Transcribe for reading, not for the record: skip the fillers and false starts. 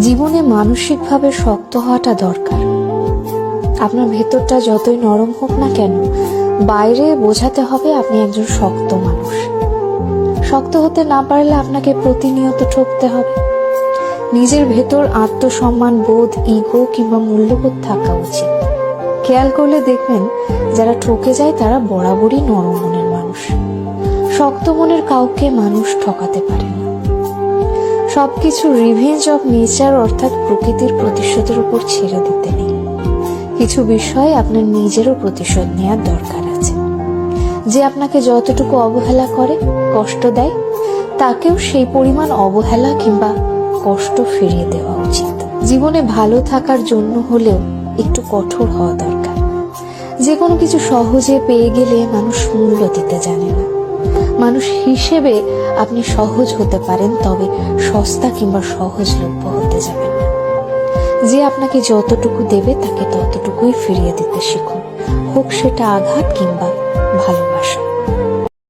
জীবনে মানসিকভাবে শক্ত হওয়াটা দরকার। আপনার ভেতরটা যতই নরম হোক না কেন, বাইরে বোঝাতে হবে আপনি একজন শক্ত মানুষ। শক্ত হতে না পারলে আপনাকে প্রতিনিয়ত ঠকতে হবে। নিজের ভেতর আত্মসম্মান বোধ, ইগো কিংবা মূল্যবোধ থাকা উচিত। খেয়াল করলে দেখবেন যারা ঠকে যায় তারা বরাবরই নরম মনের মানুষ। শক্ত মনের কাউকে মানুষ ঠকাতে পারে না। সবকিছু রিভেঞ্জ অফ নেচার অর্থাৎ প্রকৃতির প্রতিশোধের উপর ছেড়ে দিতে নেই। কিছু বিষয়ে আপনার নিজেরও প্রতিশোধ নেওয়ার দরকার আছে। যে আপনাকে যতটুকু অবহেলা করে, কষ্ট দেয়, তাকেও সেই পরিমাণ অবহেলা কিংবা কষ্ট ফিরিয়ে দেওয়া উচিত। জীবনে ভালো থাকার জন্য হলেও একটু কঠোর হওয়া দরকার। যে কোনো কিছু সহজে পেয়ে গেলে মানুষ মূল্য দিতে জানে না। মানুষ হিসেবে আপনি সহজ হতে পারেন, তবে সস্তা কিংবা সহজলভ্য হতে যাবেন না। যে আপনাকে যতটুকু দেবে তাকে ততটুকুই ফিরিয়ে দিতে শিখুন, হোক সেটা আঘাত কিংবা ভালোবাসা।